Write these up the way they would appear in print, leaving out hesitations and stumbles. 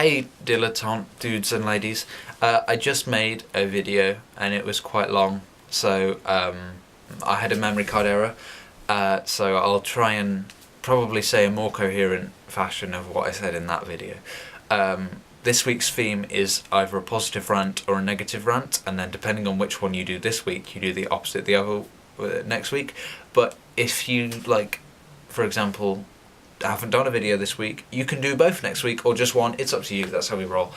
Hey dilettante dudes and ladies, I just made a video and it was quite long, so I had a memory card error, so I'll try and probably say a more coherent fashion of what I said in that video. This week's theme is either a positive rant or a negative rant, and then depending on which one you do this week, you do the opposite the other next week. But if you, like, for example, haven't done a video this week, you can do both next week or just one. It's up to you. That's how we roll.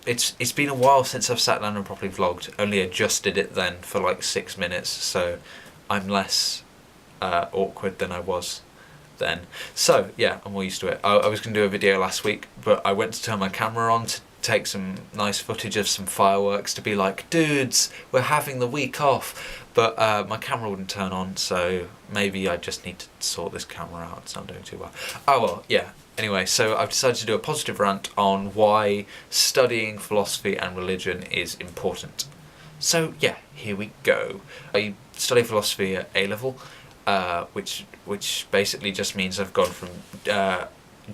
It's been a while since I've sat down and properly vlogged. Only adjusted it then for like 6 minutes, so I'm less awkward than I was then. So yeah, I'm more used to it. I was going to do a video last week, but I went to turn my camera on to take some nice footage of some fireworks to be like, dudes, we're having the week off. But my camera wouldn't turn on, so maybe I just need to sort this camera out. It's not doing too well. Oh well, yeah. Anyway, so I've decided to do a positive rant on why studying philosophy and religion is important. So yeah, here we go. I study philosophy at A-level, which basically just means I've gone from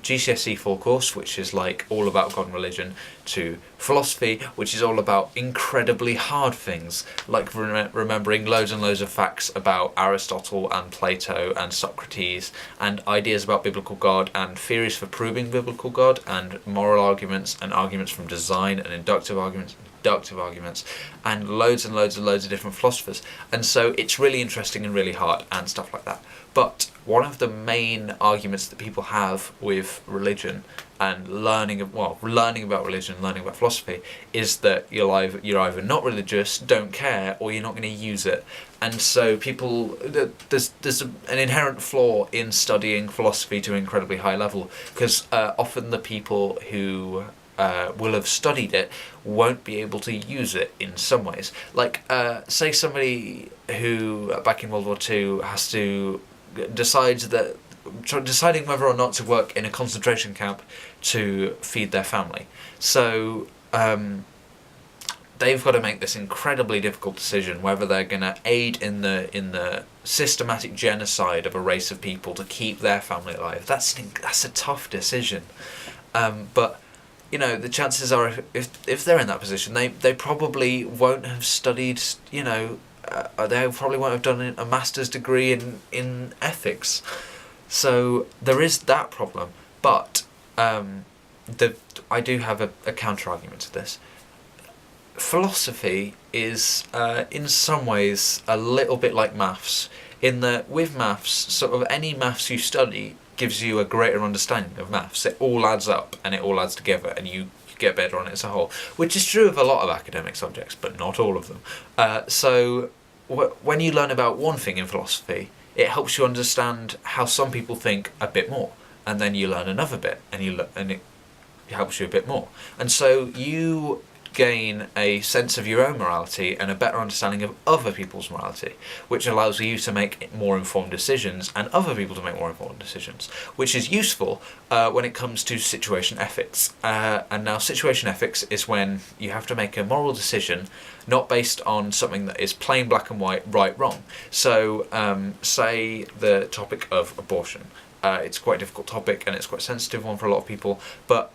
GCSE full course, which is like all about God and religion, to philosophy, which is all about incredibly hard things, like remembering loads and loads of facts about Aristotle and Plato and Socrates, and ideas about biblical God, and theories for proving biblical God, and moral arguments, and arguments from design, and inductive arguments, and loads and loads and loads of different philosophers. And so it's really interesting and really hard and stuff like that. But one of the main arguments that people have with religion and learning about religion, learning about philosophy, is that you're either not religious, don't care, or you're not going to use it. And so there's an inherent flaw in studying philosophy to an incredibly high level, because often the people who will have studied it won't be able to use it in some ways. Like, say somebody who back in World War II has to deciding whether or not to work in a concentration camp to feed their family. So they've got to make this incredibly difficult decision whether they're going to aid in the systematic genocide of a race of people to keep their family alive. That's a tough decision, but you know, the chances are if they're in that position, they probably won't have studied, they probably won't have done a master's degree in ethics. So there is that problem. But I do have a counter-argument to this. Philosophy is, in some ways, a little bit like maths, in that with maths, sort of any maths you study gives you a greater understanding of maths. It all adds up and it all adds together, and you get better on it as a whole, which is true of a lot of academic subjects, but not all of them. So when you learn about one thing in philosophy, it helps you understand how some people think a bit more, and then you learn another bit, and it helps you a bit more, and so you gain a sense of your own morality and a better understanding of other people's morality, which allows you to make more informed decisions and other people to make more informed decisions, which is useful when it comes to situation ethics. And now situation ethics is when you have to make a moral decision not based on something that is plain black and white, right, wrong. So say the topic of abortion. It's quite a difficult topic and it's quite a sensitive one for a lot of people, but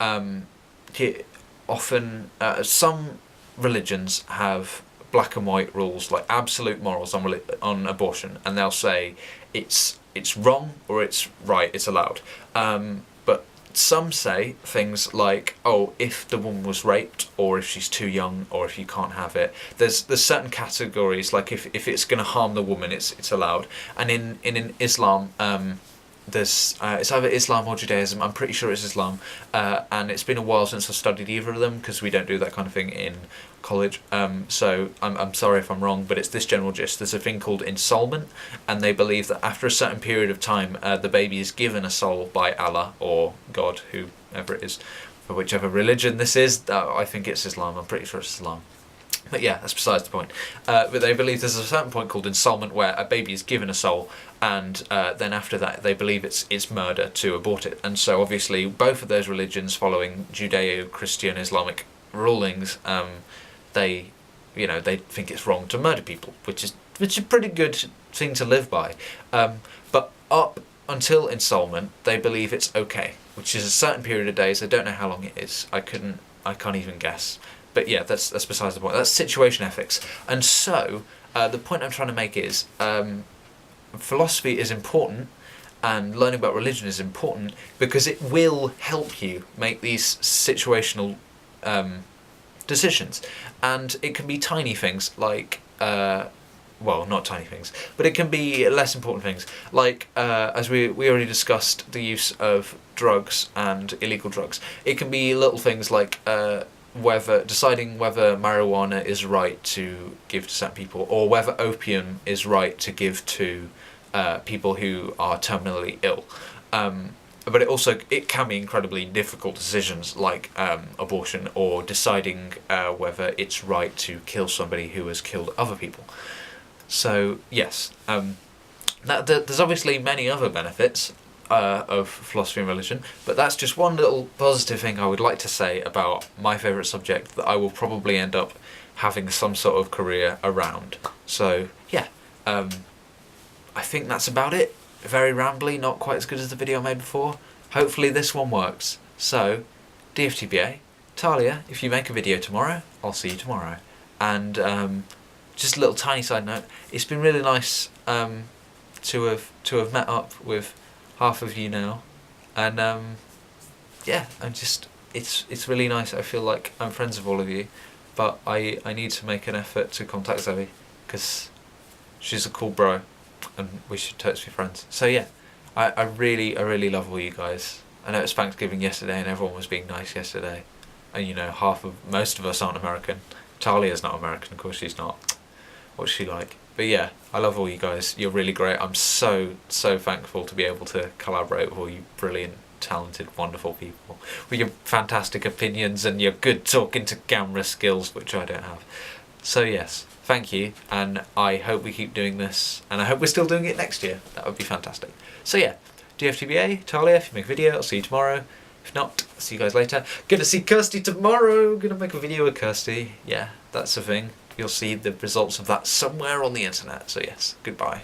often some religions have black and white rules, like absolute morals on abortion, and they'll say it's wrong or it's right, it's allowed. But some say things like, oh, if the woman was raped, or if she's too young, or if you can't have it, there's certain categories, like if it's going to harm the woman, it's allowed. And in Islam, there's it's either Islam or Judaism. I'm pretty sure it's Islam, and it's been a while since I studied either of them because we don't do that kind of thing in college. So I'm sorry if I'm wrong, but it's this general gist. There's a thing called ensoulment, and they believe that after a certain period of time, the baby is given a soul by Allah or God, whoever it is, for whichever religion this is. I think it's Islam. I'm pretty sure it's Islam. But yeah, that's besides the point. But they believe there's a certain point called ensoulment where a baby is given a soul, and then after that they believe it's murder to abort it. And so obviously both of those religions, following Judeo-Christian Islamic rulings, they think it's wrong to murder people, which is a pretty good thing to live by. But up until installment, they believe it's okay, which is a certain period of days. I don't know how long it is. I can't even guess. But yeah, that's besides the point. That's situation ethics. And so, the point I'm trying to make is, philosophy is important, and learning about religion is important because it will help you make these situational decisions. And it can be tiny things like, well, not tiny things, but it can be less important things, like, as we already discussed, the use of drugs and illegal drugs. It can be little things like deciding whether marijuana is right to give to certain people, or whether opium is right to give to people who are terminally ill. But it can be incredibly difficult decisions like abortion, or deciding whether it's right to kill somebody who has killed other people. So yes, there's obviously many other benefits of philosophy and religion, but that's just one little positive thing I would like to say about my favourite subject that I will probably end up having some sort of career around. So yeah, I think that's about it. Very rambly, not quite as good as the video I made before. Hopefully this one works. So, DFTBA, Talia, if you make a video tomorrow, I'll see you tomorrow. And just a little tiny side note, it's been really nice to have met up with half of you now, and yeah, it's really nice. I feel like I'm friends with all of you, but I need to make an effort to contact Zoe because she's a cool bro, and we should totally be friends. So yeah, I really love all you guys. I know it's Thanksgiving yesterday and everyone was being nice yesterday, and you know, most of us aren't American. Talia's not American, of course she's not. What's she like? But yeah, I love all you guys. You're really great. I'm so thankful to be able to collaborate with all you brilliant, talented, wonderful people with your fantastic opinions and your good talking to camera skills, which I don't have. So yes, thank you, and I hope we keep doing this, and I hope we're still doing it next year. That would be fantastic. So yeah, DFTBA, Talia, if you make a video, I'll see you tomorrow. If not, I'll see you guys later. Gonna see Kirsty tomorrow. Gonna make a video with Kirsty. Yeah, that's the thing. You'll see the results of that somewhere on the internet. So yes, goodbye.